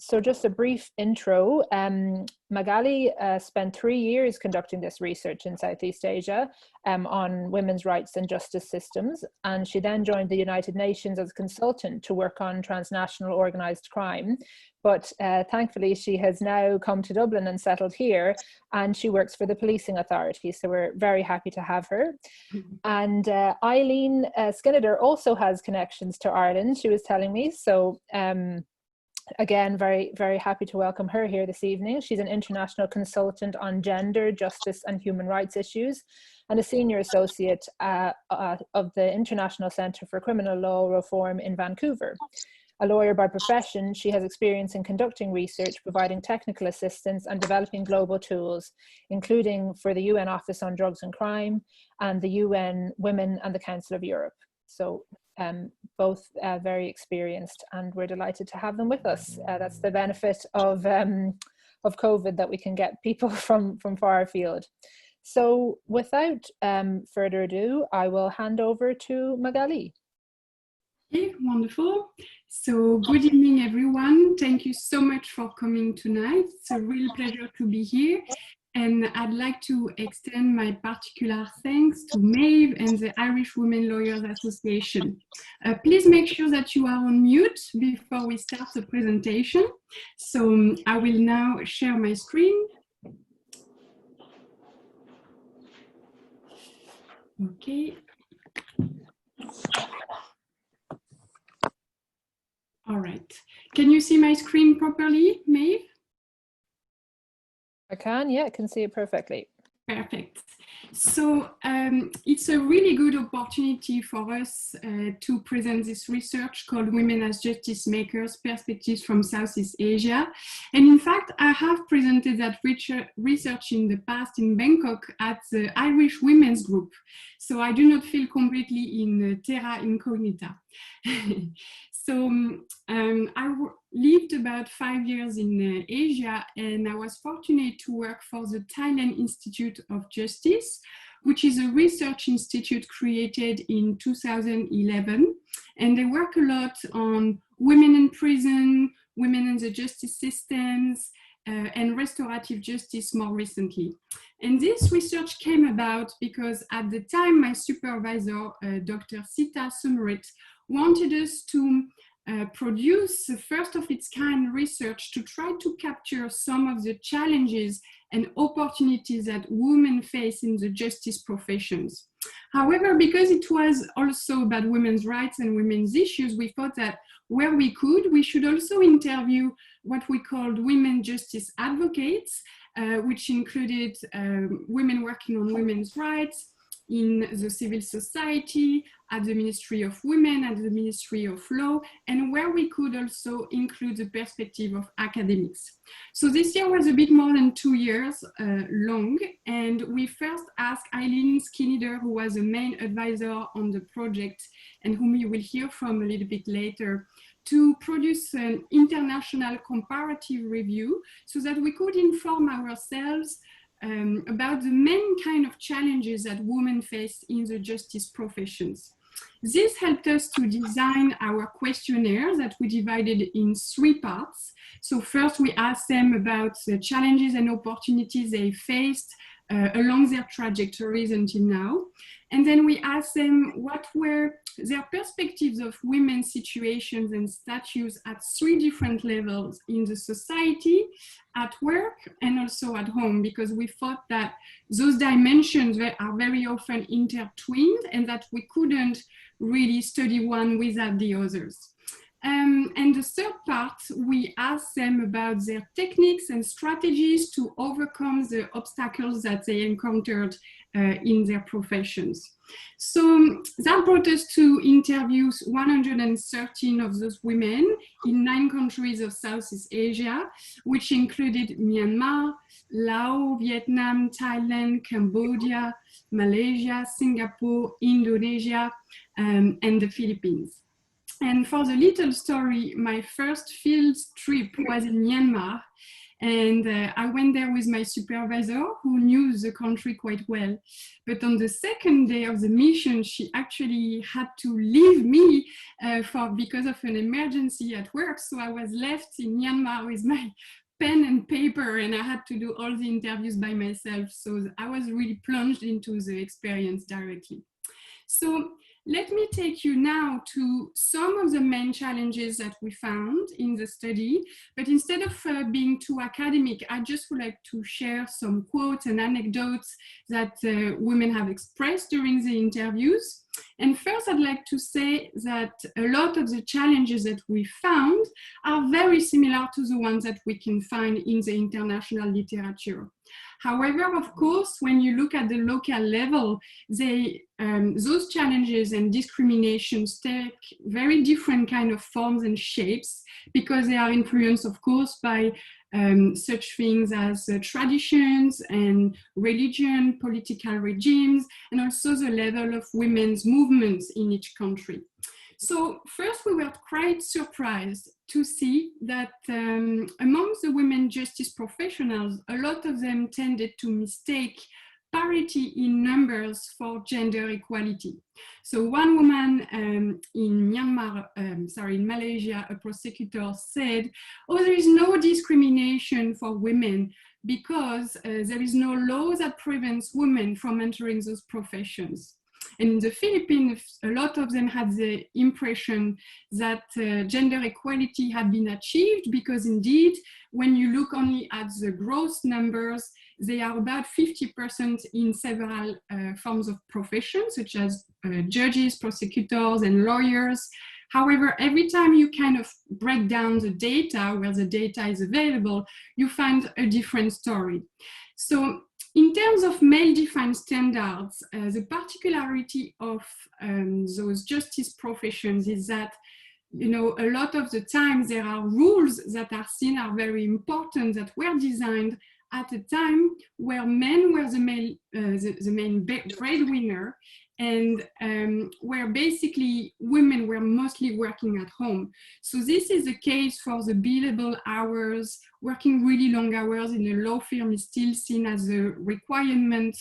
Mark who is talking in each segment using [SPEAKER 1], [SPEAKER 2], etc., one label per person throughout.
[SPEAKER 1] So just a brief intro. Magali spent 3 years conducting this research in Southeast Asia on women's rights and justice systems. And she then joined the United Nations as a consultant to work on transnational organised crime. But thankfully, she has now come to Dublin and settled here, and she works for the policing authority. So we're very happy to have her. And Eileen Skinnider also has connections to Ireland, she was telling me. So again, very, very happy to welcome her here this evening. She's an international consultant on gender, justice and human rights issues, and a senior associate of the International Centre for Criminal Law Reform in Vancouver. A lawyer by profession, she has experience in conducting research, providing technical assistance and developing global tools, including for the UN Office on Drugs and Crime and the UN Women and the Council of Europe. So both very experienced, and we're delighted to have them with us. That's the benefit of COVID, that we can get people from far afield. So without further ado, I will hand over to Magali.
[SPEAKER 2] Okay, wonderful. So good evening, everyone. Thank you so much for coming tonight. It's a real pleasure to be here. And I'd like to extend my particular thanks to Maeve and the Irish Women Lawyers Association. Please make sure that you are on mute before we start the presentation. So I will now share my screen. Okay. All right. Can you see my screen properly, Maeve?
[SPEAKER 1] I can, yeah, I can see it perfectly.
[SPEAKER 2] Perfect. So it's a really good opportunity for us to present this research called Women as Justice Makers, Perspectives from Southeast Asia. And in fact, I have presented that research in the past in Bangkok at the Irish Women's Group. So I do not feel completely in terra incognita. So I lived about 5 years in Asia, and I was fortunate to work for the Thailand Institute of Justice, which is a research institute created in 2011. And they work a lot on women in prison, women in the justice systems, and restorative justice more recently. And this research came about because at the time, my supervisor, Dr. Sita Sumrit, wanted us to produce the first of its kind research to try to capture some of the challenges and opportunities that women face in the justice professions. However, because it was also about women's rights and women's issues, we thought that where we could, we should also interview what we called women justice advocates, which included women working on women's rights in the civil society, at the Ministry of Women, at the Ministry of Law, and where we could also include the perspective of academics. So this year was a bit more than 2 years long, and we first asked Eileen Skinnider, who was the main advisor on the project and whom you will hear from a little bit later, to produce an international comparative review so that we could inform ourselves about the main kind of challenges that women face in the justice professions. This helped us to design our questionnaire that we divided in 3 parts. So first we asked them about the challenges and opportunities they faced along their trajectories until now. And then we asked them what were their perspectives of women's situations and statues at 3 different levels in the society, at work, and also at home, because we thought that those dimensions are very often intertwined and that we couldn't really study one without the others. And the third part, we asked them about their techniques and strategies to overcome the obstacles that they encountered in their professions. So that brought us to interview 113 of those women in 9 countries of Southeast Asia, which included Myanmar, Laos, Vietnam, Thailand, Cambodia, Malaysia, Singapore, Indonesia, and the Philippines. And for the little story, my first field trip was in Myanmar. And I went there with my supervisor, who knew the country quite well. But on the second day of the mission, she actually had to leave me because of an emergency at work. So I was left in Myanmar with my pen and paper, and I had to do all the interviews by myself. So I was really plunged into the experience directly. So let me take you now to some of the main challenges that we found in the study. But instead of being too academic, I just would like to share some quotes and anecdotes that women have expressed during the interviews. And first, I'd like to say that a lot of the challenges that we found are very similar to the ones that we can find in the international literature. However, of course, when you look at the local level, those challenges and discriminations take very different kind of forms and shapes, because they are influenced, of course, by such things as traditions and religion, political regimes, and also the level of women's movements in each country. So first, we were quite surprised to see that amongst the women justice professionals, a lot of them tended to mistake parity in numbers for gender equality. So one woman in Malaysia, a prosecutor said, "Oh, there is no discrimination for women because there is no law that prevents women from entering those professions." And in the Philippines, a lot of them had the impression that gender equality had been achieved, because indeed, when you look only at the gross numbers, they are about 50% in several forms of professions, such as judges, prosecutors, and lawyers. However, every time you kind of break down the data, where the data is available, you find a different story. So in terms of male-defined standards, the particularity of those justice professions is that, you know, a lot of the time there are rules that are seen are very important, that were designed at a time where men were the main breadwinner, and where basically women were mostly working at home. So this is the case for the billable hours. Working really long hours in a law firm is still seen as a requirement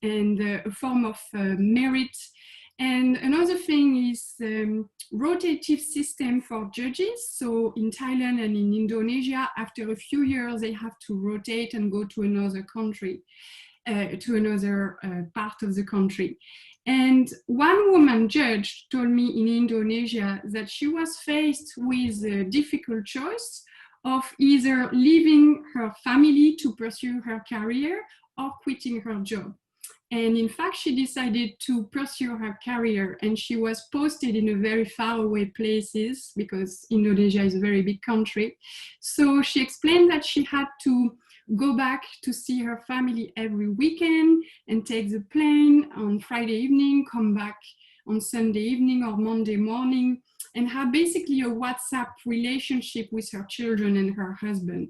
[SPEAKER 2] and a form of merit. And another thing is rotative system for judges. So in Thailand and in Indonesia, after a few years, they have to rotate and go to another country, to another part of the country. And one woman judge told me in Indonesia that she was faced with a difficult choice of either leaving her family to pursue her career or quitting her job. And in fact, she decided to pursue her career, and she was posted in a very far away places, because Indonesia is a very big country. So she explained that she had to go back to see her family every weekend and take the plane on Friday evening, come back on Sunday evening or Monday morning, and have basically a WhatsApp relationship with her children and her husband.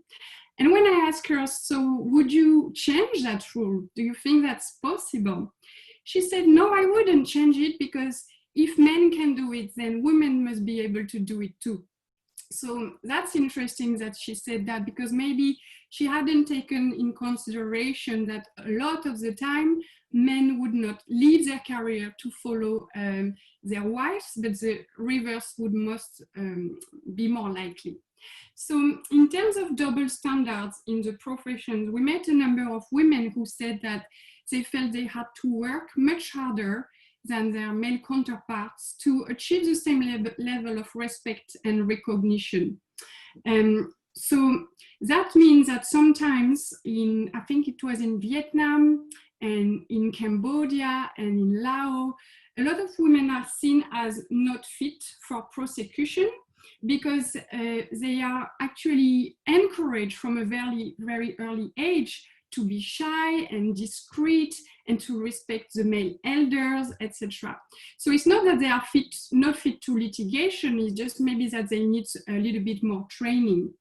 [SPEAKER 2] And when I asked her, so would you change that rule? Do you think that's possible? She said, no, I wouldn't change it, because if men can do it, then women must be able to do it too. So that's interesting that she said that, because maybe she hadn't taken in consideration that a lot of the time men would not leave their career to follow their wives, but the reverse would most be more likely. So in terms of double standards in the professions, we met a number of women who said that they felt they had to work much harder than their male counterparts to achieve the same level of respect and recognition. So that means that sometimes I think it was in Vietnam and in Cambodia and in Laos, a lot of women are seen as not fit for prosecution, because they are actually encouraged from a very, very early age to be shy and discreet and to respect the male elders, etc. So it's not that they are not fit to litigation, it's just maybe that they need a little bit more training.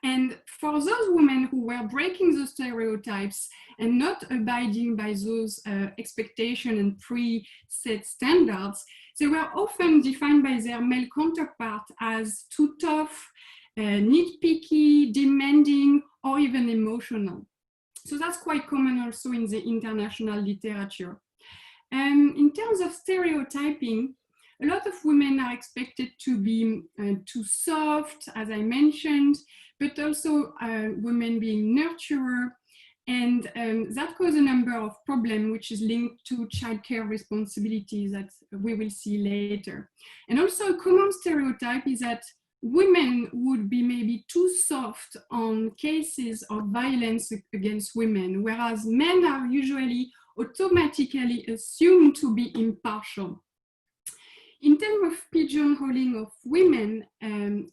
[SPEAKER 2] And for those women who were breaking those stereotypes and not abiding by those expectations and pre-set standards, they were often defined by their male counterpart as too tough, nitpicky, demanding, or even emotional. So that's quite common also in the international literature. In terms of stereotyping, a lot of women are expected to be too soft, as I mentioned, but also women being nurturer. And that causes a number of problems, which is linked to childcare responsibilities that we will see later. And also a common stereotype is that women would be maybe too soft on cases of violence against women, whereas men are usually automatically assumed to be impartial. In terms of pigeonholing of women,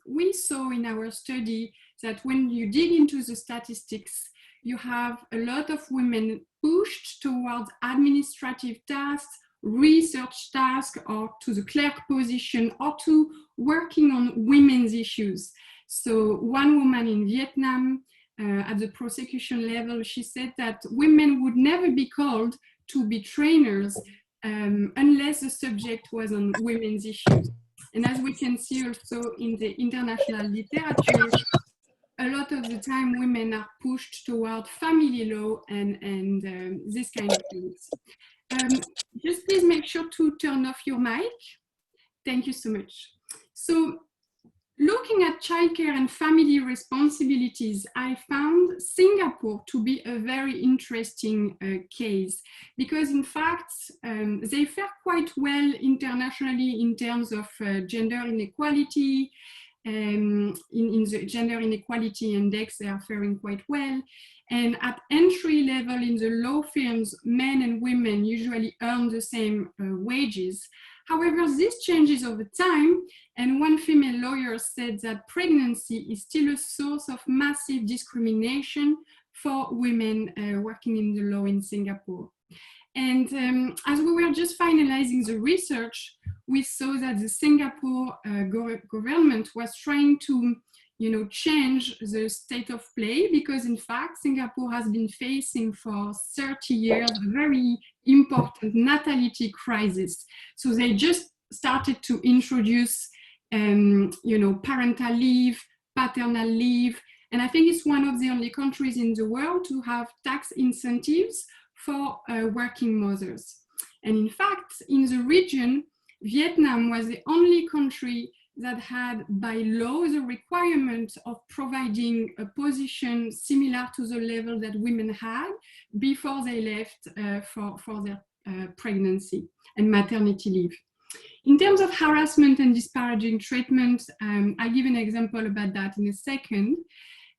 [SPEAKER 2] we saw in our study that when you dig into the statistics, you have a lot of women pushed towards administrative tasks, research tasks, or to the clerk position, or to working on women's issues. So one woman in Vietnam, at the prosecution level, she said that women would never be called to be trainers unless the subject was on women's issues. And as we can see also in the international literature, a lot of the time women are pushed toward family law and this kind of things. Just please make sure to turn off your mic. Thank you so much. So looking at childcare and family responsibilities, I found Singapore to be a very interesting case because in fact, they fare quite well internationally in terms of gender inequality. In the gender inequality index, they are faring quite well. And at entry level in the law firms, men and women usually earn the same wages. However, this changes over time. And one female lawyer said that pregnancy is still a source of massive discrimination for women working in the law in Singapore. And as we were just finalizing the research, we saw that the Singapore government was trying to, change the state of play because in fact, Singapore has been facing for 30 years a very important natality crisis. So they just started to introduce, parental leave, paternal leave, and I think it's one of the only countries in the world to have tax incentives for working mothers. And in fact, in the region, Vietnam was the only country that had by law the requirement of providing a position similar to the level that women had before they left for their pregnancy and maternity leave. In terms of harassment and disparaging treatment, I'll give an example about that in a second.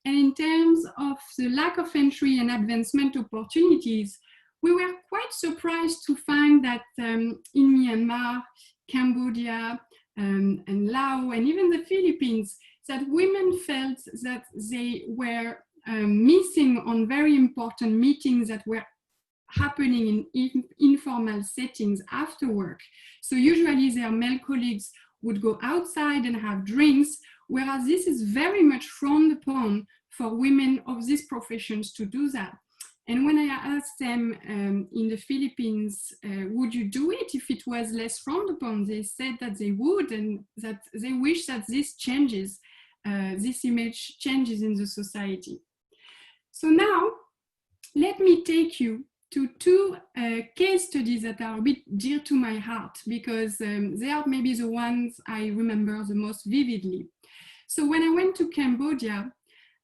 [SPEAKER 2] And in terms of the lack of entry and advancement opportunities, we were quite surprised to find that in Myanmar, Cambodia, and Laos, and even the Philippines, that women felt that they were missing on very important meetings that were happening in informal settings after work. So usually their male colleagues would go outside and have drinks, whereas this is very much frowned upon for women of these professions to do that. And when I asked them in the Philippines, would you do it if it was less frowned upon? They said that they would and that they wish that this changes, this image changes in the society. So now, let me take you to two case studies that are a bit dear to my heart because they are maybe the ones I remember the most vividly. So when I went to Cambodia,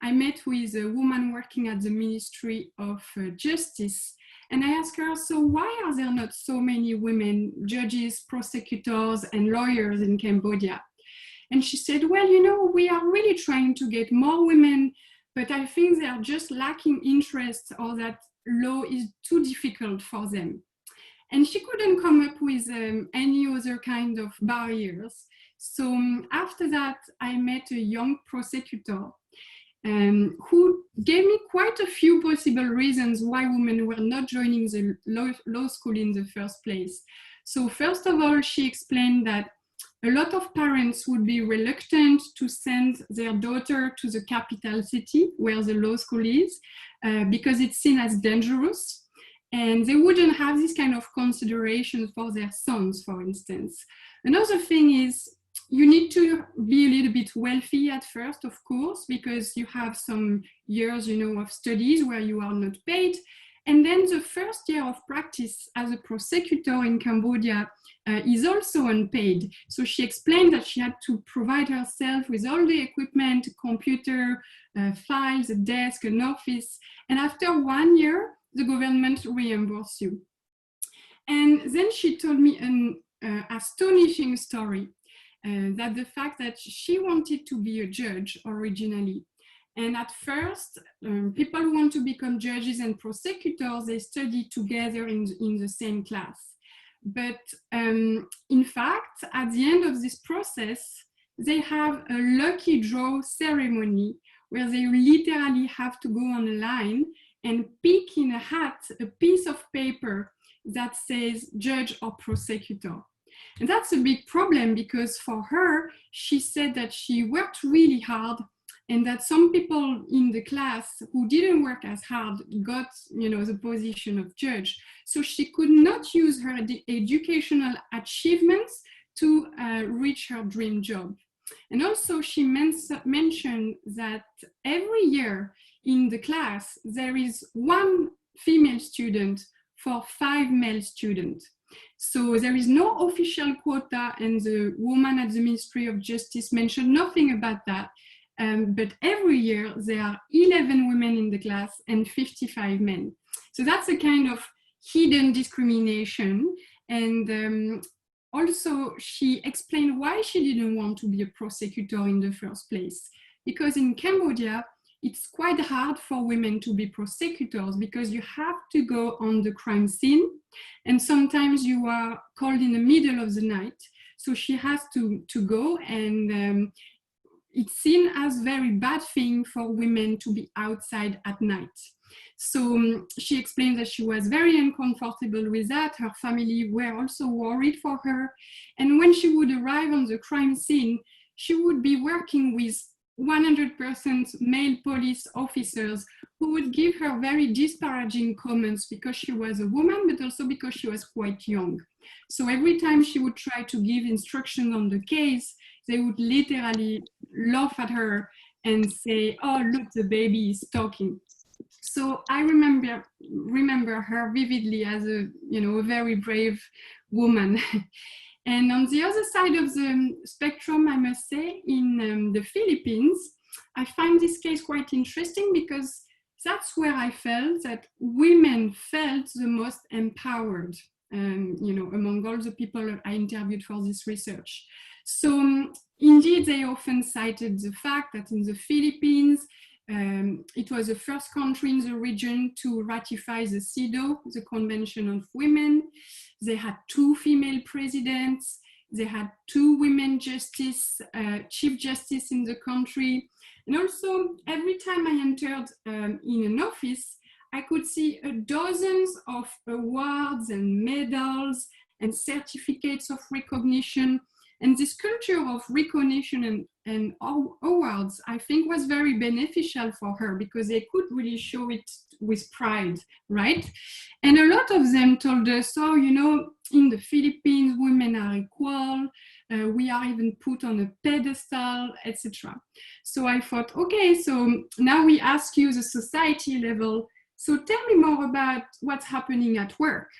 [SPEAKER 2] I met with a woman working at the Ministry of Justice, and I asked her, so why are there not so many women judges, prosecutors, and lawyers in Cambodia? And she said, well, we are really trying to get more women, but I think they are just lacking interest or that law is too difficult for them. And she couldn't come up with any other kind of barriers. So after that, I met a young prosecutor who gave me quite a few possible reasons why women were not joining the law school in the first place. So first of all, she explained that a lot of parents would be reluctant to send their daughter to the capital city where the law school is because it's seen as dangerous. And they wouldn't have this kind of consideration for their sons, for instance. Another thing is, you need to be a little bit wealthy at first, of course, because you have some years, of studies where you are not paid. And then the first year of practice as a prosecutor in Cambodia is also unpaid. So she explained that she had to provide herself with all the equipment, computer, files, a desk, an office. And after 1 year, the government reimburses you. And then she told me an astonishing story, that the fact that she wanted to be a judge originally. And at first, people who want to become judges and prosecutors, they study together in the same class. But in fact, at the end of this process, they have a lucky draw ceremony where they literally have to go on a line and pick in a hat a piece of paper that says judge or prosecutor. And that's a big problem because for her, she said that she worked really hard and that some people in the class who didn't work as hard got, the position of judge. So she could not use her educational achievements to reach her dream job. And also she mentioned that every year in the class, there is 1 female student for 5 male students. So there is no official quota, and the woman at the Ministry of Justice mentioned nothing about that. But every year there are 11 women in the class and 55 men. So that's a kind of hidden discrimination. And also she explained why she didn't want to be a prosecutor in the first place. Because in Cambodia, it's quite hard for women to be prosecutors because you have to go on the crime scene and sometimes you are called in the middle of the night. So she has to go, and it's seen as a very bad thing for women to be outside at night. So she explained that she was very uncomfortable with that. Her family were also worried for her. And when she would arrive on the crime scene, she would be working with 100% male police officers who would give her very disparaging comments because she was a woman, but also because she was quite young. So every time she would try to give instructions on the case, they would literally laugh at her and say, "Oh, look, the baby is talking." So I remember her vividly as a very brave woman. And on the other side of the spectrum, I must say, in the Philippines, I find this case quite interesting because that's where I felt that women felt the most empowered, among all the people I interviewed for this research. So indeed, they often cited the fact that in the Philippines, it was the first country in the region to ratify the CEDAW, the Convention of Women. They had 2 female presidents. They had 2 women justice, chief justice in the country. And also, every time I entered in an office, I could see dozens of awards and medals and certificates of recognition. And this culture of recognition and awards, I think, was very beneficial for her because they could really show it with pride, right? And a lot of them told us, oh, in the Philippines, women are equal, we are even put on a pedestal, etc. So I thought, okay, so now we ask you the society level, so tell me more about what's happening at work.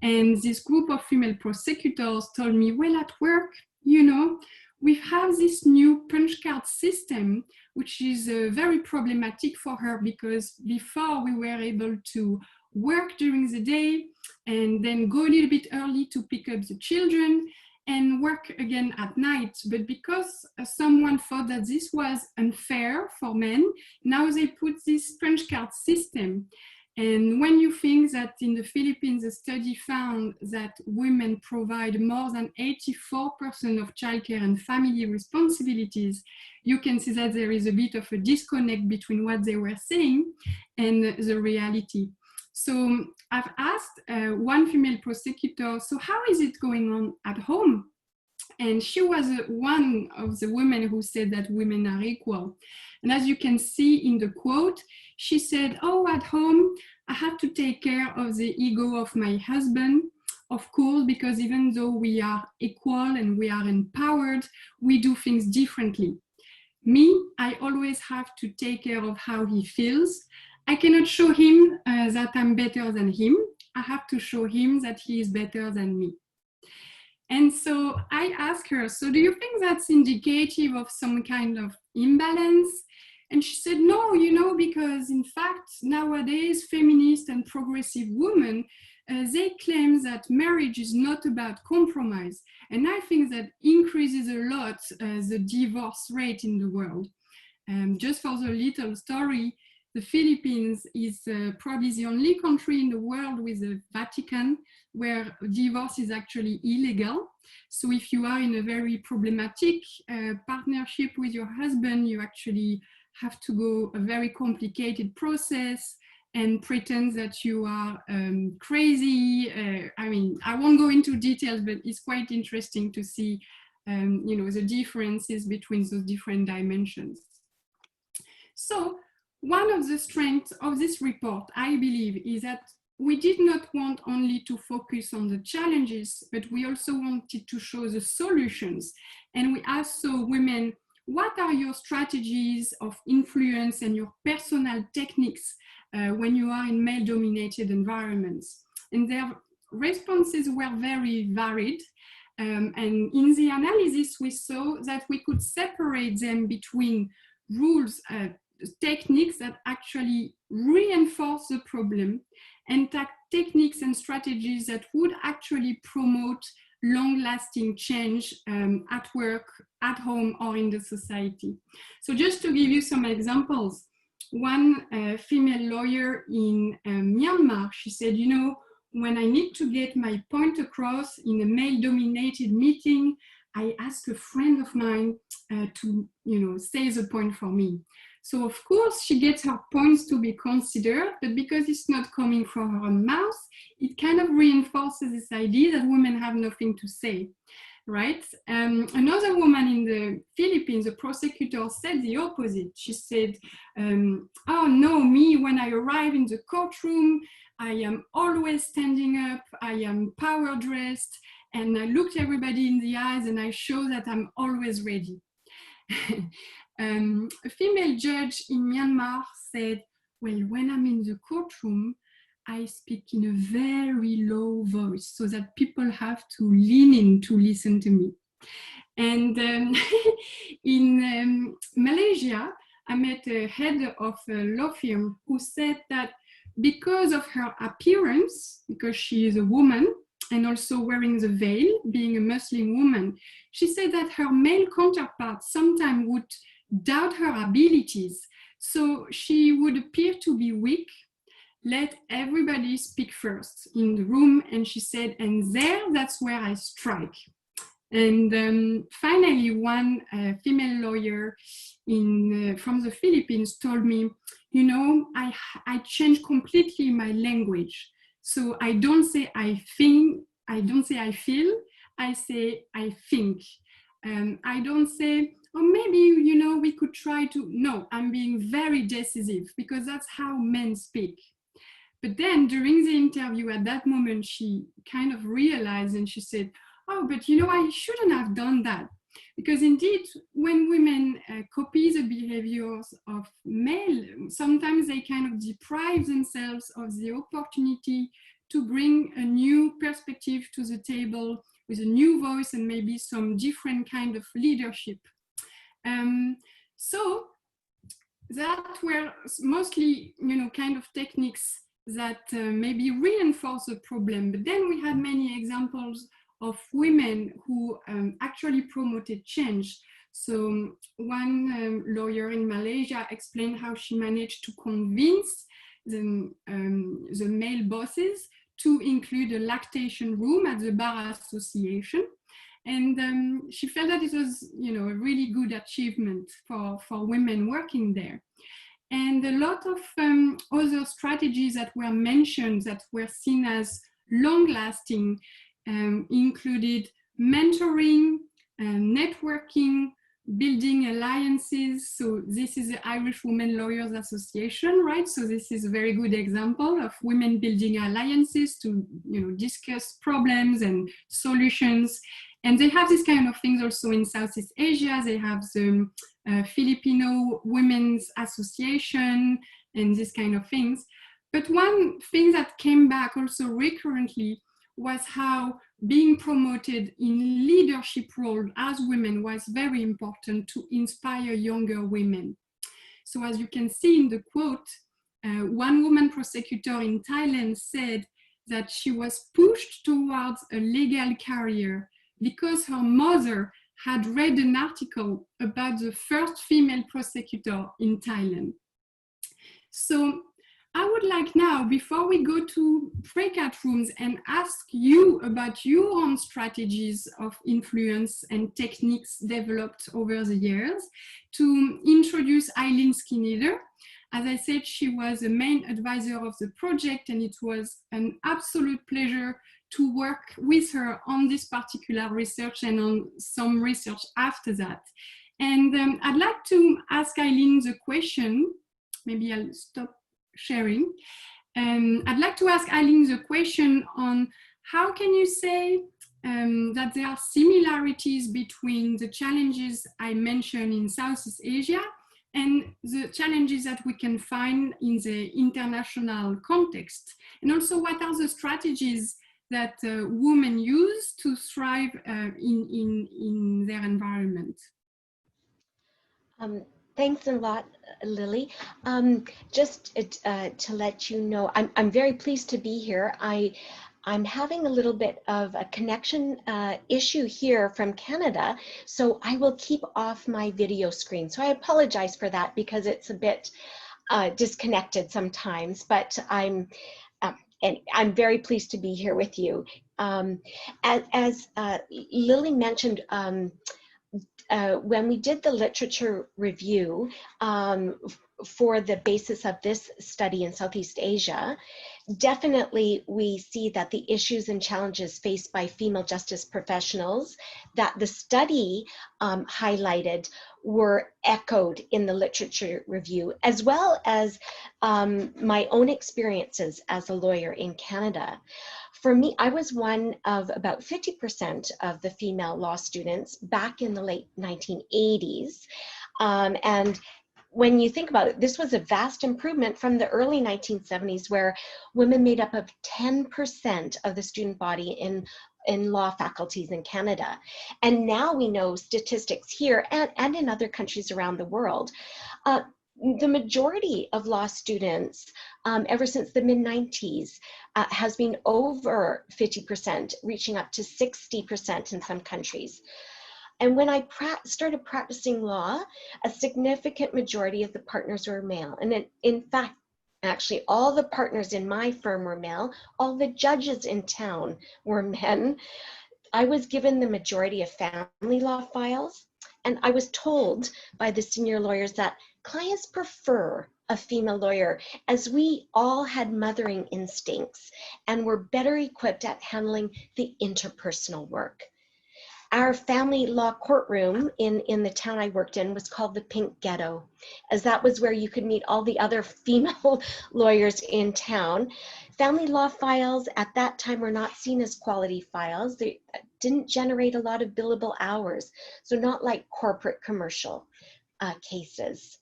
[SPEAKER 2] And this group of female prosecutors told me, well, at work, we have this new punch card system, which is very problematic for her because before we were able to work during the day and then go a little bit early to pick up the children and work again at night. But because someone thought that this was unfair for men, now they put this punch card system. And when you think that in the Philippines, a study found that women provide more than 84% of childcare and family responsibilities, you can see that there is a bit of a disconnect between what they were saying and the reality. So I've asked one female prosecutor, so how is it going on at home? And she was one of the women who said that women are equal. And as you can see in the quote, she said, oh, at home, I have to take care of the ego of my husband. of course, because even though we are equal and we are empowered, we do things differently. Me, I always have to take care of how he feels. I cannot show him that I'm better than him. I have to show him that he is better than me. And so I asked her, so do you think that's indicative of some kind of imbalance? And she said, no, you know, because in fact, nowadays, feminist and progressive women, they claim that marriage is not about compromise. And I think that increases a lot the divorce rate in the world. Just for the little story, the Philippines is probably the only country in the world with the Vatican where divorce is actually illegal. So if you are in a very problematic partnership with your husband, you actually have to go a very complicated process and pretend that you are crazy. I mean, I won't go into details, but it's quite interesting to see, you know, the differences between those different dimensions. So one of the strengths of this report, I believe, is that we did not want only to focus on the challenges, but we also wanted to show the solutions. And we asked women, what are your strategies of influence and your personal techniques when you are in male-dominated environments? And their responses were very varied. And in the analysis, we saw that we could separate them between rules, techniques that actually reinforce the problem, and techniques and strategies that would actually promote long-lasting change at work, at home, or in the society. So just to give you some examples, one female lawyer in Myanmar, she said, you know, when I need to get my point across in a male-dominated meeting, I ask a friend of mine to, you know, say the point for me. So of course she gets her points to be considered, but because it's not coming from her mouth, it kind of reinforces this idea that women have nothing to say, right? Another woman in the Philippines, a prosecutor, said the opposite. She said, oh no, me, when I arrive in the courtroom, I am always standing up, I am power dressed, and I look everybody in the eyes and I show that I'm always ready. A female judge in Myanmar said, well, when I'm in the courtroom, I speak in a very low voice so that people have to lean in to listen to me. And in Malaysia, I met a head of a law firm who said that because of her appearance, because she is a woman, and also wearing the veil, being a Muslim woman, she said that her male counterparts sometimes would doubt her abilities. So she would appear to be weak, let everybody speak first in the room, and she said, and that's where I strike. And finally, one female lawyer from the Philippines told me, you know, I changed completely my language. So I don't say I think, I don't say I feel, I say I think. I don't say, oh, maybe, you know, we could try to, no, I'm being very decisive because that's how men speak. But then during the interview at that moment, she kind of realized and she said, oh, but you know, I shouldn't have done that. Because indeed, when women copy the behaviors of male, sometimes they kind of deprive themselves of the opportunity to bring a new perspective to the table with a new voice and maybe some different kind of leadership. So that were mostly, you know, kind of techniques that maybe reinforce the problem. But then we had many examples of women who actually promoted change. So one lawyer in Malaysia explained how she managed to convince the male bosses to include a lactation room at the bar association. And she felt that it was, you know, a really good achievement for women working there. And a lot of other strategies that were mentioned that were seen as long-lasting included mentoring, networking, building alliances. So this is the Irish Women Lawyers Association, right? So this is a very good example of women building alliances to, you know, discuss problems and solutions. And they have this kind of things also in Southeast Asia. They have the Filipino Women's Association and this kind of things. But one thing that came back also recurrently was how being promoted in leadership role as women was very important to inspire younger women. So as you can see in the quote, one woman prosecutor in Thailand said that she was pushed towards a legal career because her mother had read an article about the first female prosecutor in Thailand. So I would like now, before we go to breakout rooms and ask you about your own strategies of influence and techniques developed over the years, to introduce Eileen Skinnider. As I said, she was the main advisor of the project, and it was an absolute pleasure to work with her on this particular research and on some research after that. And I'd like to ask Eileen the question, maybe I'll stop sharing. I'd like to ask Eileen the question on how can you say that there are similarities between the challenges I mentioned in Southeast Asia and the challenges that we can find in the international context? And also, what are the strategies that women use to thrive in their environment?
[SPEAKER 3] Thanks a lot, Lily. Just to let you know, I'm very pleased to be here. I'm having a little bit of a connection issue here from Canada, so I will keep off my video screen. So I apologize for that because it's a bit disconnected sometimes, but I'm very pleased to be here with you. As Lily mentioned, when we did the literature review for the basis of this study in Southeast Asia, definitely we see that the issues and challenges faced by female justice professionals that the study highlighted were echoed in the literature review, as well as my own experiences as a lawyer in Canada. For me, I was one of about 50% of the female law students back in the late 1980s. And when you think about it, this was a vast improvement from the early 1970s, where women made up of 10% of the student body in law faculties in Canada. And now we know statistics here and in other countries around the world. The majority of law students, ever since the mid-90s, has been over 50%, reaching up to 60% in some countries. And when I started practicing law, a significant majority of the partners were male. And in fact, actually, all the partners in my firm were male. All the judges in town were men. I was given the majority of family law files, and I was told by the senior lawyers that clients prefer a female lawyer, as we all had mothering instincts and were better equipped at handling the interpersonal work. Our family law courtroom in the town I worked in was called the Pink Ghetto, as that was where you could meet all the other female lawyers in town. Family law files at that time were not seen as quality files. They didn't generate a lot of billable hours, so not like corporate commercial cases.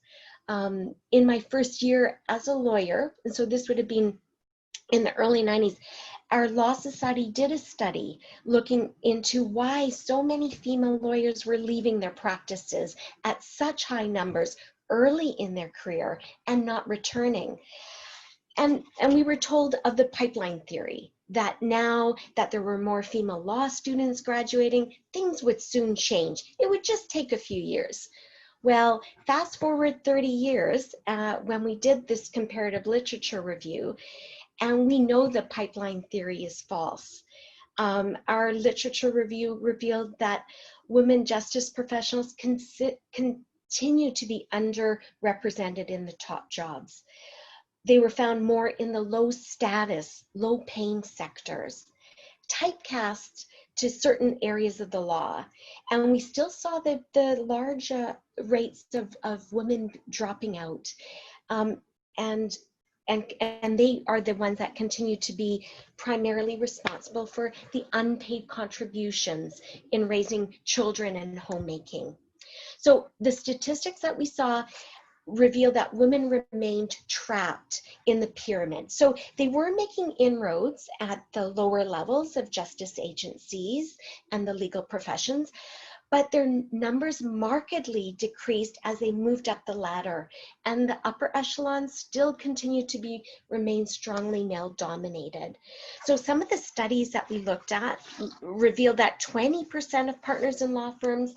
[SPEAKER 3] In my first year as a lawyer, and so this would have been in the early 90s, our Law Society did a study looking into why so many female lawyers were leaving their practices at such high numbers early in their career and not returning. And we were told of the pipeline theory, that now that there were more female law students graduating, things would soon change. It would just take a few years. Well, fast forward 30 years, when we did this comparative literature review, and we know the pipeline theory is false. Our literature review revealed that women justice professionals continue to be underrepresented in the top jobs. They were found more in the low status, low paying sectors. Typecast to certain areas of the law. And we still saw the large rates of women dropping out. And they are the ones that continue to be primarily responsible for the unpaid contributions in raising children and homemaking. So the statistics that we saw reveal that women remained trapped in the pyramid. So they were making inroads at the lower levels of justice agencies and the legal professions, but their numbers markedly decreased as they moved up the ladder, and the upper echelons still continue to remain strongly male dominated. So some of the studies that we looked at revealed that 20% of partners in law firms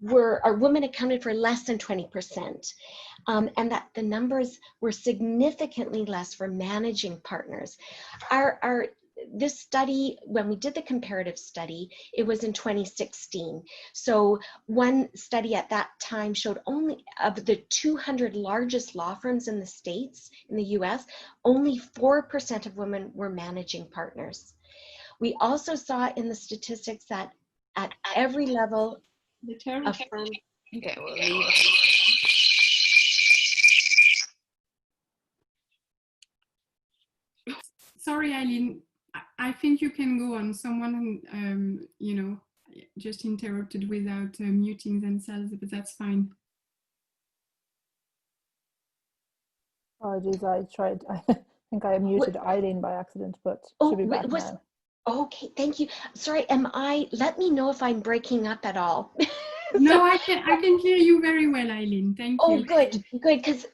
[SPEAKER 3] women accounted for less than 20%, and that the numbers were significantly less for managing partners. This study, when we did the comparative study, it was in 2016. So one study at that time showed only of the 200 largest law firms in the States, in the US, only 4% of women were managing partners. We also saw in the statistics that at every level,
[SPEAKER 2] Okay,
[SPEAKER 4] we'll leave.
[SPEAKER 2] Sorry, Eileen. I think you can go on. Someone, you know, just interrupted without muting themselves, but that's fine.
[SPEAKER 1] Apologies, I think I muted Eileen by accident, but she'll be back now.
[SPEAKER 3] Okay, thank you. Sorry, let me know if I'm breaking up at all.
[SPEAKER 2] No, I can hear you very well, Eileen. Thank you.
[SPEAKER 3] Oh, good, because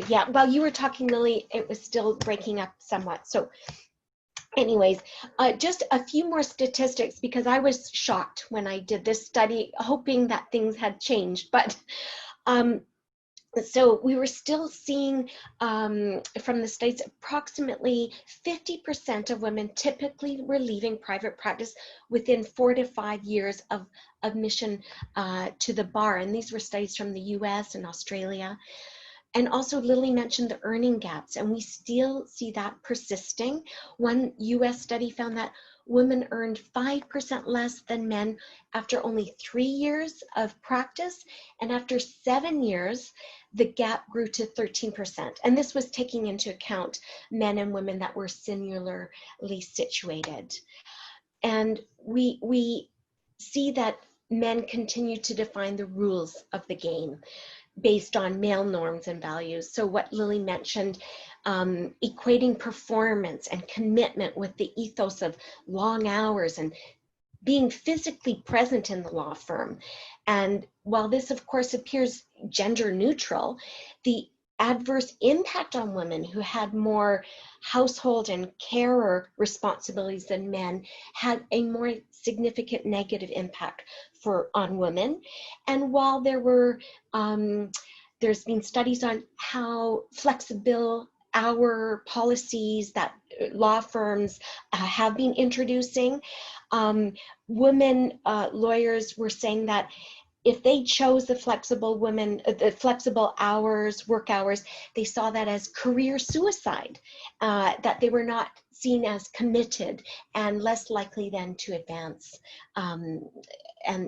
[SPEAKER 3] yeah, while you were talking, Lily, it was still breaking up somewhat. So anyways, just a few more statistics, because I was shocked when I did this study, hoping that things had changed. But so we were still seeing from the States, approximately 50% of women typically were leaving private practice within 4 to 5 years of admission to the bar. And these were studies from the US and Australia. And also Lily mentioned the earning gaps, and we still see that persisting. One US study found that women earned 5% less than men after only 3 years of practice, and after 7 years, the gap grew to 13%. And this was taking into account men and women that were similarly situated. And we see that men continue to define the rules of the game based on male norms and values. So what Lily mentioned, equating performance and commitment with the ethos of long hours and being physically present in the law firm. And while this of course appears gender neutral, the adverse impact on women who had more household and carer responsibilities than men had a more significant negative impact on women. And while there's been studies on how flexible hour policies that law firms have been introducing, women lawyers were saying that if they chose the flexible work hours, they saw that as career suicide, that they were not seen as committed and less likely then to advance, and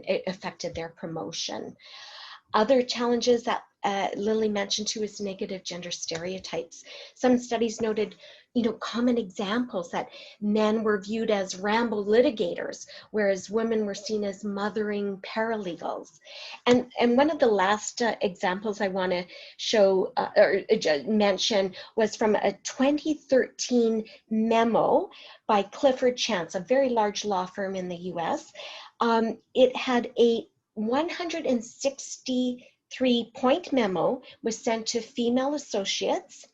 [SPEAKER 3] it affected their promotion. Other challenges that Lily mentioned too is negative gender stereotypes. Some studies noted, common examples that men were viewed as ramble litigators, whereas women were seen as mothering paralegals. And one of the last examples I want to show or mention was from a 2013 memo by Clifford Chance, a very large law firm in the US. It had a 163-point memo was sent to female associates,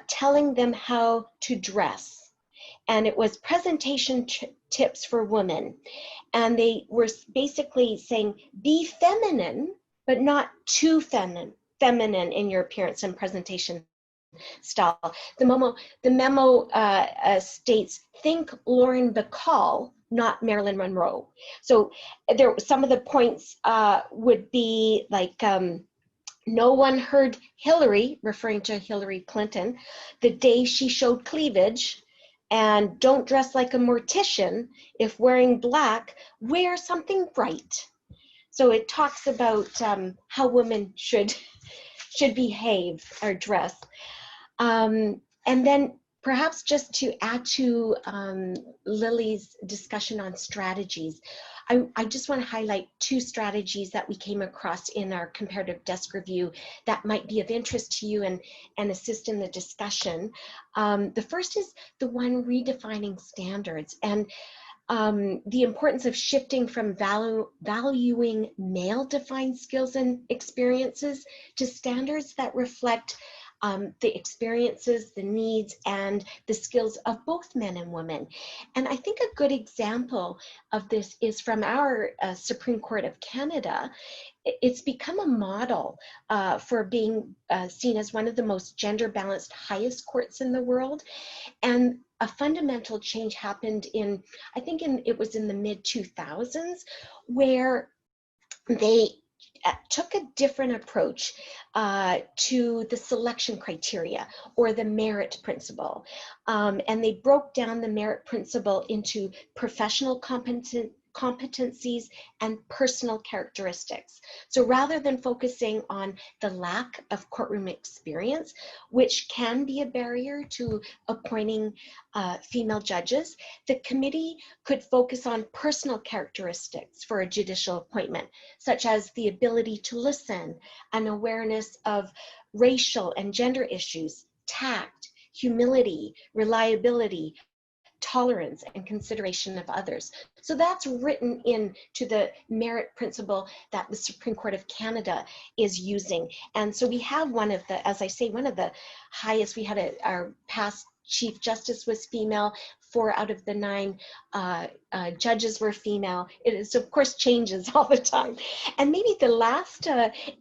[SPEAKER 3] telling them how to dress. And it was presentation tips for women. And they were basically saying, be feminine, but not too feminine in your appearance and presentation style. The memo states, think Lauren Bacall, not Marilyn Monroe. So some of the points would be like, no one heard Hillary, referring to Hillary Clinton, the day she showed cleavage, And don't dress like a mortician. If wearing black, wear something bright. So it talks about how women should behave or dress. And then perhaps just to add to Lily's discussion on strategies, I just want to highlight two strategies that we came across in our comparative desk review that might be of interest to you and assist in the discussion. The first is the one redefining standards, and the importance of shifting from valuing male-defined skills and experiences to standards that reflect the experiences, the needs, and the skills of both men and women. And I think a good example of this is from our Supreme Court of Canada. It's become a model for being seen as one of the most gender-balanced, highest courts in the world. And a fundamental change happened in, I think it was in the mid-2000s, where they took a different approach to the selection criteria or the merit principle. And they broke down the merit principle into professional competencies and personal characteristics. So rather than focusing on the lack of courtroom experience, which can be a barrier to appointing female judges, the committee could focus on personal characteristics for a judicial appointment, such as the ability to listen, an awareness of racial and gender issues, tact, humility, reliability, tolerance, and consideration of others. So that's written into the merit principle that the Supreme Court of Canada is using. And so we have one of the, as I say, one of the highest. We had our past Chief Justice was female. 4 out of the 9 judges were female. It is, of course, changes all the time. And maybe the last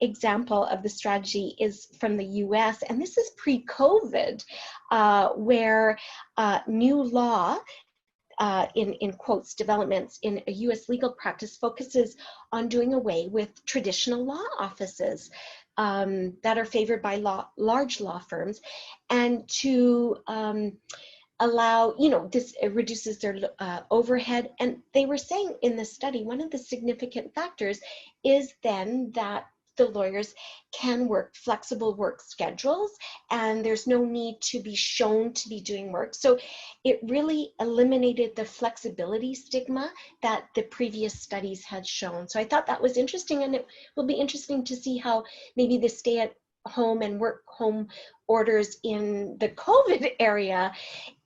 [SPEAKER 3] example of the strategy is from the US, and this is pre-COVID, where new law, in quotes, developments in a US legal practice focuses on doing away with traditional law offices that are favored by large law firms, and to allow, this reduces their overhead. And they were saying in the study, one of the significant factors is then that the lawyers can work flexible work schedules, and there's no need to be shown to be doing work. So it really eliminated the flexibility stigma that the previous studies had shown. So I thought that was interesting, and it will be interesting to see how maybe the stay at home and work home orders in the COVID area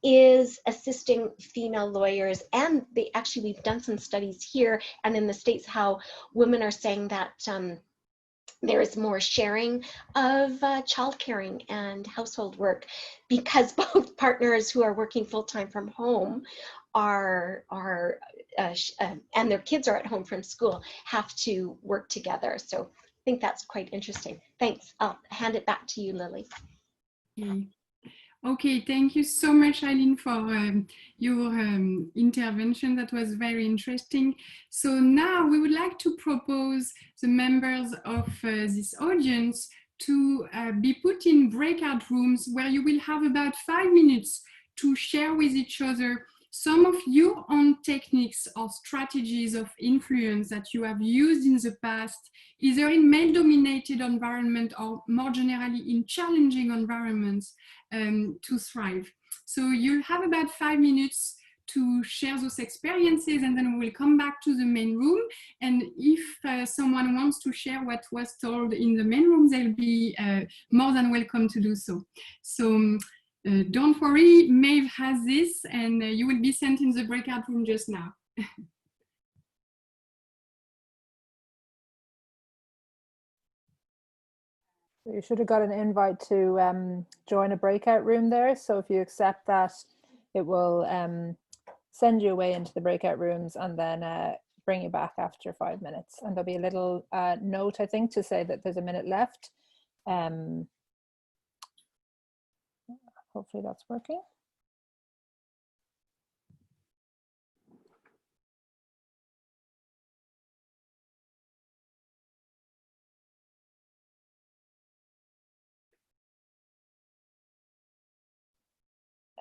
[SPEAKER 3] is assisting female lawyers. And we've done some studies here and in the States how women are saying that there is more sharing of childcaring and household work, because both partners who are working full-time from home and their kids are at home from school, have to work together. So I think that's quite interesting. Thanks. I'll hand it back to you, Lily.
[SPEAKER 2] Okay, thank you so much, Eileen, for your intervention. That was very interesting. So now we would like to propose the members of this audience to be put in breakout rooms where you will have about 5 minutes to share with each other some of your own techniques or strategies of influence that you have used in the past, either in male-dominated environment or more generally in challenging environments to thrive. So you'll have about 5 minutes to share those experiences, and then we'll come back to the main room. And if someone wants to share what was told in the main room, they'll be more than welcome to do so. So don't worry, Maeve has this, and you will be sent in the breakout room just now.
[SPEAKER 1] You should have got an invite to join a breakout room there. So if you accept that, it will send you away into the breakout rooms and then bring you back after 5 minutes. And there'll be a little note, I think, to say that there's a minute left. Hopefully that's working.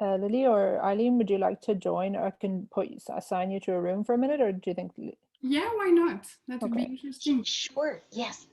[SPEAKER 1] Lily or Eileen, would you like to join, or I can assign you to a room for a minute, or do you think?
[SPEAKER 2] Yeah, why not? That would be
[SPEAKER 1] Okay.
[SPEAKER 2] interesting.
[SPEAKER 3] Sure, yes.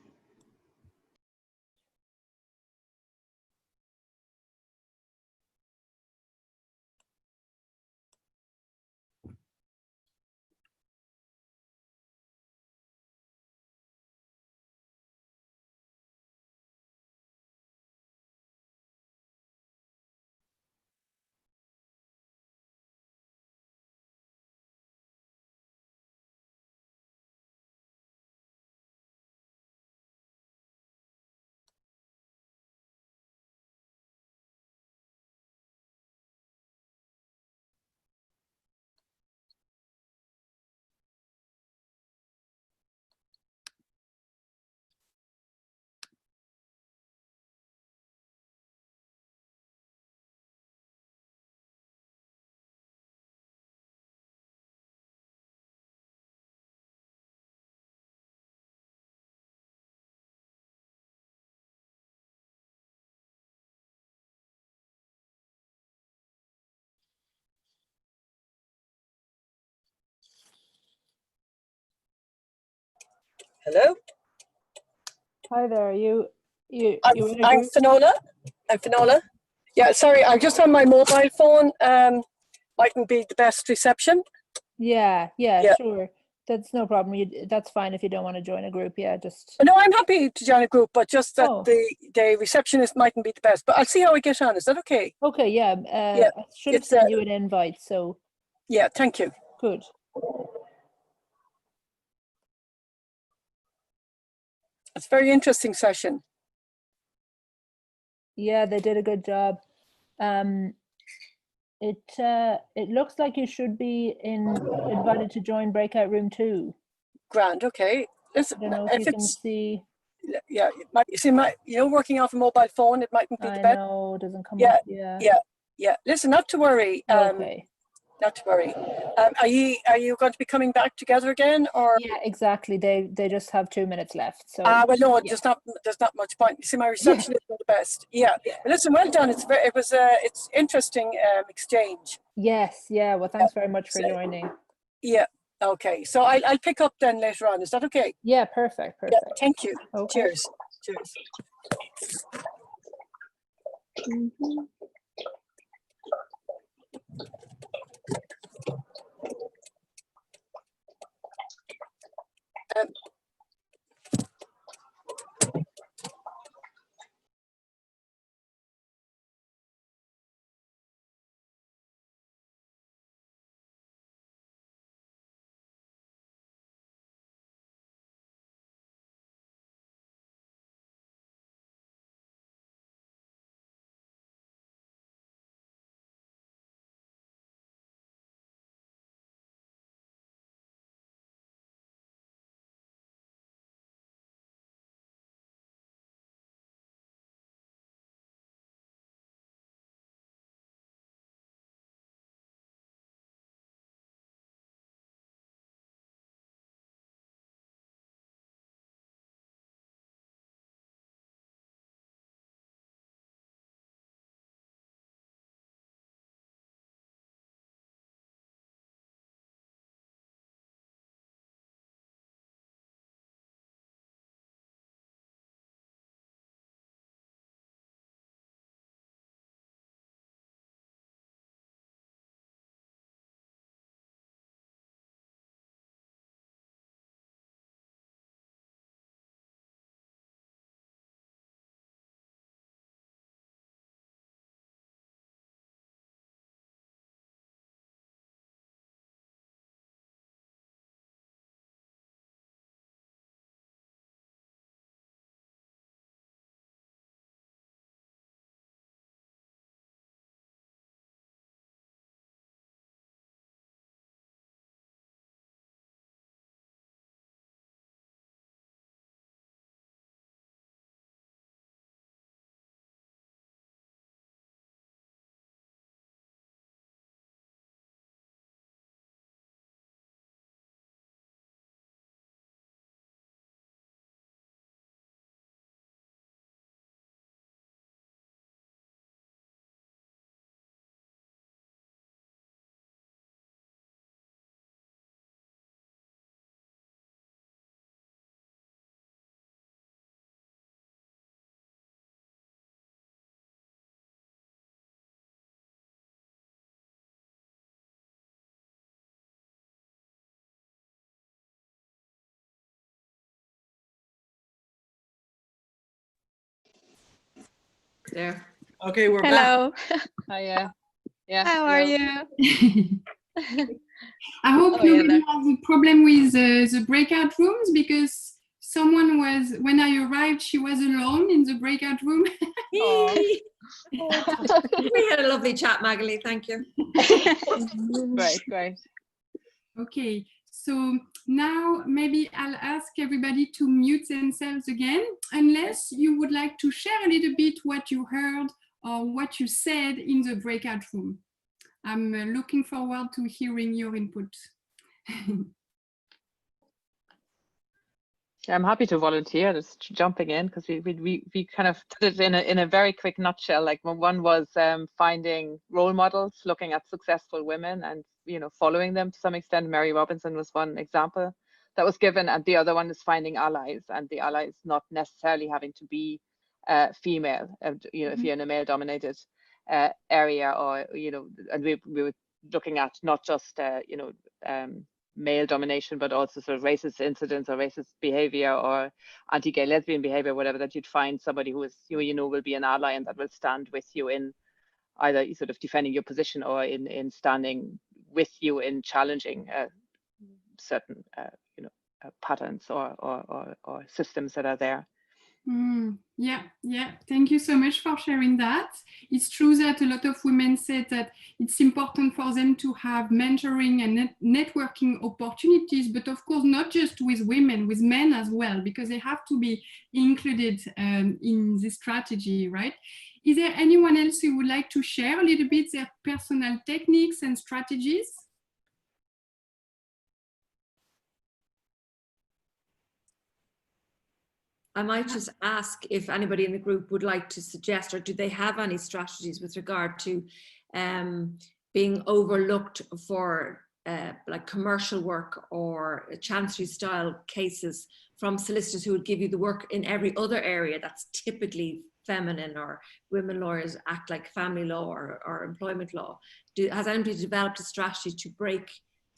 [SPEAKER 4] Hello.
[SPEAKER 1] Hi there. You in a
[SPEAKER 4] I'm
[SPEAKER 1] group?
[SPEAKER 4] Finola. I'm Finola. Yeah, sorry, I'm just on my mobile phone. Mightn't be the best reception.
[SPEAKER 1] Yeah,
[SPEAKER 4] Yeah.
[SPEAKER 1] sure. That's no problem. That's fine if you don't want to join a group. Yeah, just.
[SPEAKER 4] No, I'm happy to join a group, but just that
[SPEAKER 1] Oh,
[SPEAKER 4] the receptionist mightn't be the best. But I'll see how I get on. Is that okay?
[SPEAKER 1] okay. Yeah.
[SPEAKER 4] Yeah.
[SPEAKER 1] I should have
[SPEAKER 4] It's
[SPEAKER 1] sent you an invite. So
[SPEAKER 4] yeah. Thank you.
[SPEAKER 1] good.
[SPEAKER 4] It's a very interesting session.
[SPEAKER 1] Yeah, they did a good job. It looks like you should be invited to join breakout room 2.
[SPEAKER 4] Grand. Okay. Listen,
[SPEAKER 1] I don't know if you can see.
[SPEAKER 4] yeah, it might, you see, working off a mobile phone, it mightn't be the
[SPEAKER 1] I
[SPEAKER 4] best.
[SPEAKER 1] know, it doesn't come
[SPEAKER 4] Yeah.
[SPEAKER 1] up. Yeah.
[SPEAKER 4] Yeah. Listen, not to worry.
[SPEAKER 1] Okay.
[SPEAKER 4] Not to worry. Are you going to be coming back together again, or?
[SPEAKER 1] Yeah, exactly. They just have 2 minutes left. So
[SPEAKER 4] Well, no,
[SPEAKER 1] yeah.
[SPEAKER 4] there's not much point. You see, my reception is not the best. Yeah. But listen, well done. It's interesting exchange.
[SPEAKER 1] Yes, yeah. Well, thanks very much for
[SPEAKER 4] So,
[SPEAKER 1] joining.
[SPEAKER 4] yeah. Okay. So I'll pick up then later on. Is that okay?
[SPEAKER 1] Yeah, perfect.
[SPEAKER 4] Yeah.
[SPEAKER 1] Perfect.
[SPEAKER 4] Thank you.
[SPEAKER 1] Okay.
[SPEAKER 4] Cheers. Cheers.
[SPEAKER 1] Mhm.
[SPEAKER 4] Um,
[SPEAKER 5] there.
[SPEAKER 4] Okay, we're
[SPEAKER 6] Hello.
[SPEAKER 7] Hi, yeah.
[SPEAKER 6] How are you?
[SPEAKER 2] I hope
[SPEAKER 6] Oh, yeah,
[SPEAKER 2] nobody has a problem with the breakout rooms, because someone was, when I arrived, she was alone in the breakout room.
[SPEAKER 5] We had a lovely chat, Magali. Thank you.
[SPEAKER 7] Great.
[SPEAKER 2] Okay, so now maybe I'll ask everybody to mute themselves again, unless you would like to share a little bit what you heard or what you said in the breakout room. I'm looking forward to hearing your input.
[SPEAKER 7] I'm happy to volunteer, just jumping in, because we kind of did it in a very quick nutshell. Like, one was finding role models, looking at successful women and, you know, following them to some extent. Mary Robinson was one example that was given, and the other one is finding allies, and the allies not necessarily having to be female. You know, if you're in a male-dominated area, or, you know, and we were looking at not just you know, male domination, but also sort of racist incidents or racist behavior or anti-gay lesbian behavior, whatever, that you'd find somebody who is, you know, will be an ally and that will stand with you in either sort of defending your position or in standing with you in challenging certain you know, patterns or systems that are there.
[SPEAKER 2] Yeah, thank you so much for sharing that. It's true that a lot of women said that it's important for them to have mentoring and networking opportunities, but of course not just with women, with men as well, because they have to be included in this strategy, right? Is there anyone else who would like to share a little bit their personal techniques and strategies?
[SPEAKER 5] I might just ask if anybody in the group would like to suggest, or do they have any strategies with regard to being overlooked for like commercial work or chancery style cases from solicitors who would give you the work in every other area that's typically feminine, or women lawyers act like family law or employment law. Has anybody developed a strategy to break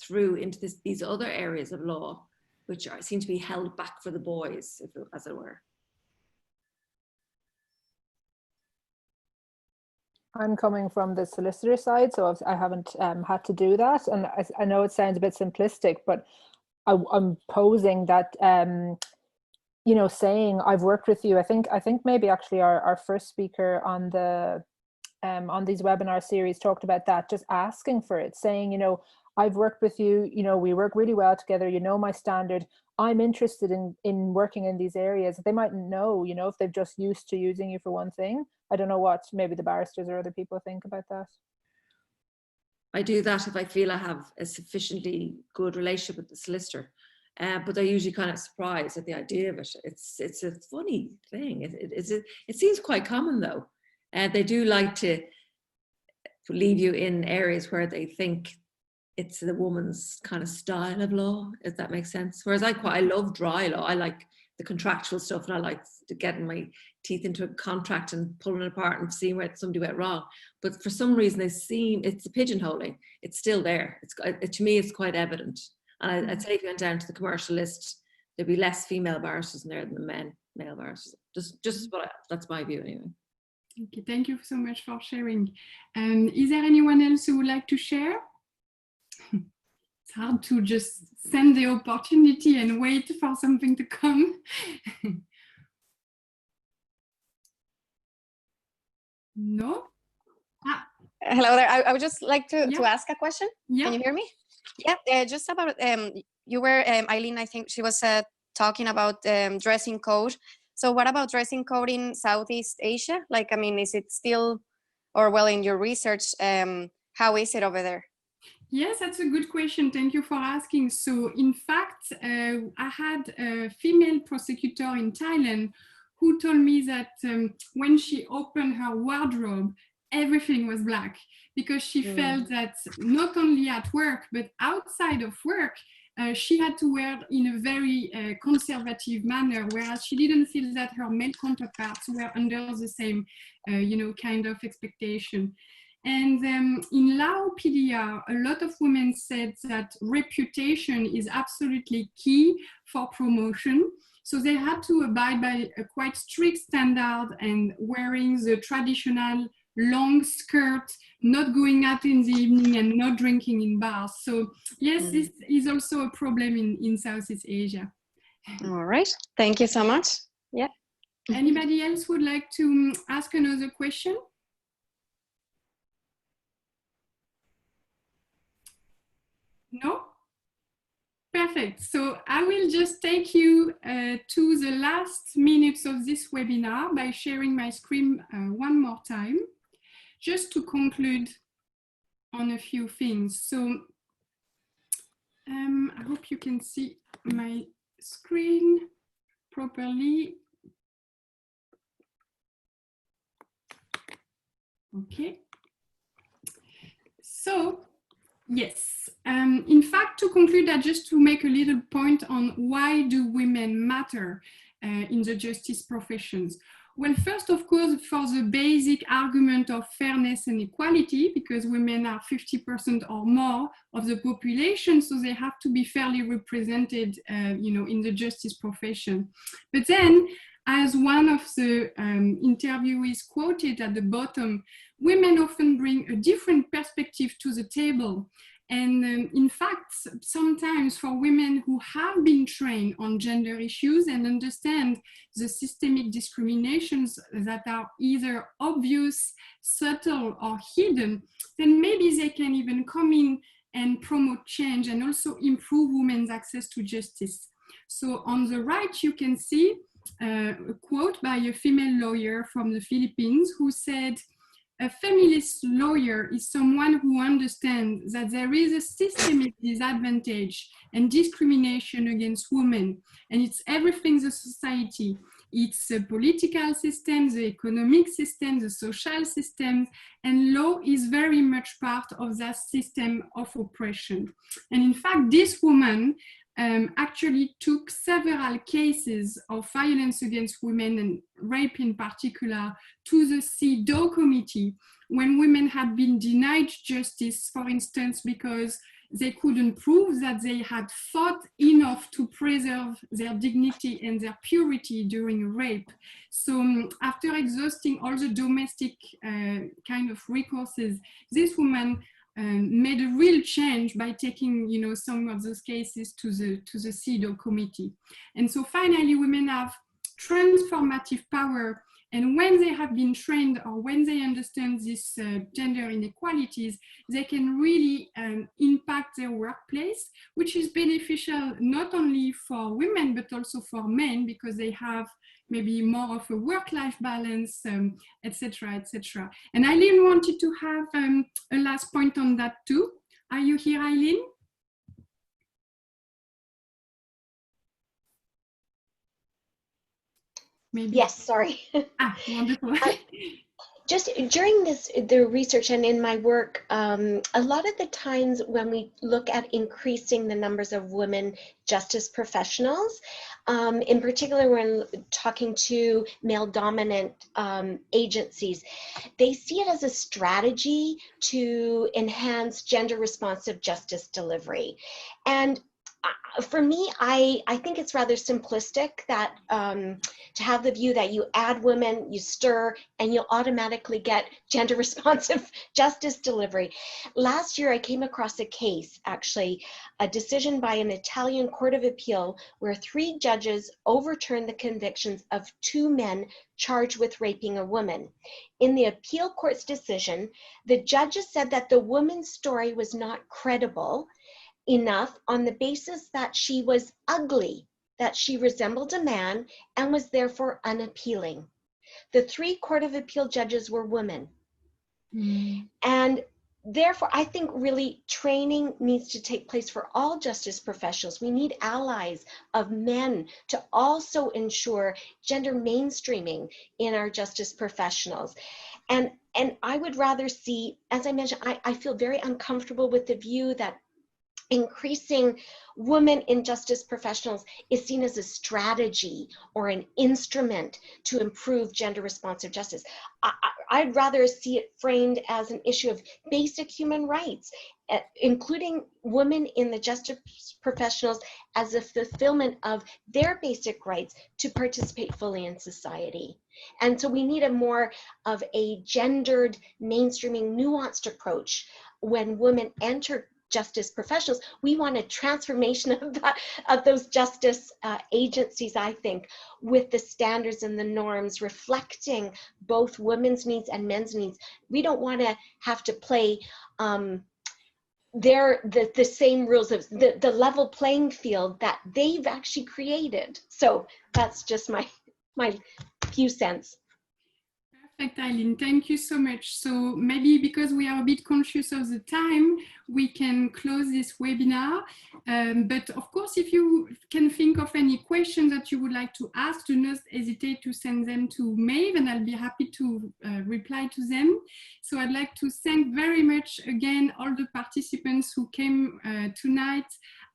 [SPEAKER 5] through into these other areas of law, which seem to be held back for the boys, as it were?
[SPEAKER 1] I'm coming from the solicitor side, so I haven't had to do that. And I know it sounds a bit simplistic, but I'm posing that, you know, saying I've worked with you. I think maybe actually our first speaker on the on these webinar series talked about that, just asking for it, saying, you know, I've worked with you, you know, we work really well together, you know my standard, I'm interested in working in these areas. They mightn't know, you know, if they've just used to using you for one thing. I don't know what maybe the barristers or other people think about that.
[SPEAKER 5] I do that if I feel I have a sufficiently good relationship with the solicitor, but they're usually kind of surprised at the idea of it. It's a funny thing. It seems quite common though. They do like to leave you in areas where they think it's the woman's kind of style of law, if that makes sense. Whereas I love dry law. I like the contractual stuff, and I like getting my teeth into a contract and pulling it apart and seeing where somebody went wrong. But for some reason, it's the pigeonholing. It's still there. To me, it's quite evident. And I'd say if you went down to the commercial list, there'd be less female barristers in there than the male barristers. That's my view anyway.
[SPEAKER 2] Okay, thank you so much for sharing. Is there anyone else who would like to share? It's hard to just send the opportunity and wait for something to come. No?
[SPEAKER 6] Hello there. I would just like to ask a question.
[SPEAKER 2] Yeah.
[SPEAKER 6] Can you hear me? Yeah, just about, you were, Eileen, I think she was talking about dressing code. So what about dressing code in Southeast Asia? Like, I mean, is it still, or well, in your research, how is it over there?
[SPEAKER 2] Yes, that's a good question. Thank you for asking. So in fact, I had a female prosecutor in Thailand who told me that when she opened her wardrobe, everything was black, because she felt that not only at work, but outside of work, she had to wear in a very conservative manner, whereas she didn't feel that her male counterparts were under the same, you know, kind of expectation. And in Lao PDR, a lot of women said that reputation is absolutely key for promotion. So they had to abide by a quite strict standard and wearing the traditional long skirt, not going out in the evening and not drinking in bars. So yes, this is also a problem in Southeast Asia.
[SPEAKER 6] All right, thank you so much. Yeah.
[SPEAKER 2] Anybody else would like to ask another question? No? Perfect. So I will just take you to the last minutes of this webinar by sharing my screen one more time, just to conclude on a few things. So I hope you can see my screen properly. Okay. So, yes, in fact, to conclude that, just to make a little point on why do women matter in the justice professions. Well, first, of course, for the basic argument of fairness and equality, because women are 50% or more of the population, so they have to be fairly represented, you know, in the justice profession. But then, as one of the interviewees quoted at the bottom, women often bring a different perspective to the table. And in fact, sometimes for women who have been trained on gender issues and understand the systemic discriminations that are either obvious, subtle, or hidden, then maybe they can even come in and promote change and also improve women's access to justice. So on the right, you can see a quote by a female lawyer from the Philippines who said, "A feminist lawyer is someone who understands that there is a systemic disadvantage and discrimination against women, and it's everything the society. It's the political system, the economic system, the social system, and law is very much part of that system of oppression." And in fact, this woman actually took several cases of violence against women and rape in particular to the CEDAW committee when women had been denied justice, for instance, because they couldn't prove that they had fought enough to preserve their dignity and their purity during rape. So after exhausting all the domestic kind of recourses, this woman made a real change by taking, you know, some of those cases to the CEDAW committee. And so finally, women have transformative power, and when they have been trained or when they understand these gender inequalities, they can really impact their workplace, which is beneficial not only for women but also for men, because they have maybe more of a work-life balance, etc., etc. And Eileen wanted to have a last point on that too. Are you here, Eileen? Maybe.
[SPEAKER 3] Yes, sorry.
[SPEAKER 2] Ah, wonderful.
[SPEAKER 3] Just during the research and in my work, a lot of the times when we look at increasing the numbers of women justice professionals, in particular when talking to male-dominant agencies, they see it as a strategy to enhance gender-responsive justice delivery. And for me, I think it's rather simplistic that to have the view that you add women, you stir, and you'll automatically get gender responsive justice delivery. Last year, I came across a case, actually, a decision by an Italian court of appeal where 3 judges overturned the convictions of 2 men charged with raping a woman. In the appeal court's decision, the judges said that the woman's story was not credible enough on the basis that she was ugly, that she resembled a man and was therefore unappealing. The 3 Court of Appeal judges were women. And therefore, I think really training needs to take place for all justice professionals. We need allies of men to also ensure gender mainstreaming in our justice professionals. And I would rather see, as I mentioned, I feel very uncomfortable with the view that increasing women in justice professionals is seen as a strategy or an instrument to improve gender responsive justice. I'd rather see it framed as an issue of basic human rights including women in the justice professionals as a fulfillment of their basic rights to participate fully in society. And so we need a more of a gendered, mainstreaming, nuanced approach when women enter justice professionals. We want a transformation of those justice agencies, I think, with the standards and the norms reflecting both women's needs and men's needs. We don't want to have to play the same rules of the level playing field that they've actually created. So that's just my few cents.
[SPEAKER 2] Perfect, Eileen. Thank you so much. So maybe because we are a bit conscious of the time, we can close this webinar. But of course, if you can think of any questions that you would like to ask, do not hesitate to send them to Maeve, and I'll be happy to reply to them. So I'd like to thank very much again all the participants who came tonight.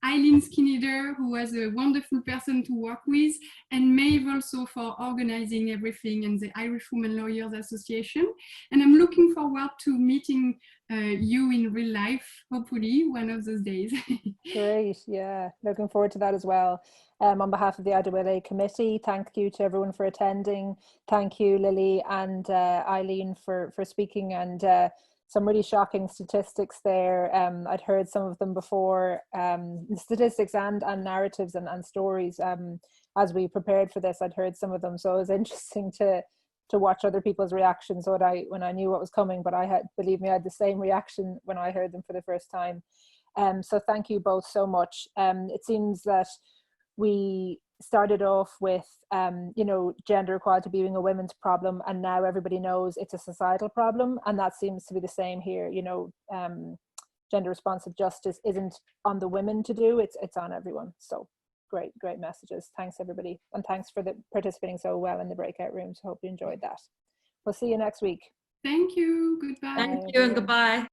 [SPEAKER 2] Eileen Skinnider, who was a wonderful person to work with, and Maeve also for organizing everything, and the Irish Women Lawyers Association. And I'm looking forward to meeting you in real life, hopefully one of those days.
[SPEAKER 1] Great, yeah, looking forward to that as well. On behalf of the IWLA committee, thank you to everyone for attending. Thank you, Lily and Eileen for speaking, and some really shocking statistics there. I'd heard some of them before, statistics and narratives and stories. As we prepared for this, I'd heard some of them, so it was interesting to watch other people's reactions when I knew what was coming, but believe me, I had the same reaction when I heard them for the first time. So thank you both so much. It seems that we started off with gender equality being a women's problem, and now everybody knows it's a societal problem, and that seems to be the same here. Gender responsive justice isn't on the women to do, it's on everyone. So great messages. Thanks everybody, and thanks for participating so well in the breakout rooms. Hope you enjoyed that. We'll see you next week.
[SPEAKER 2] Thank you. Goodbye.
[SPEAKER 5] Thank you and goodbye.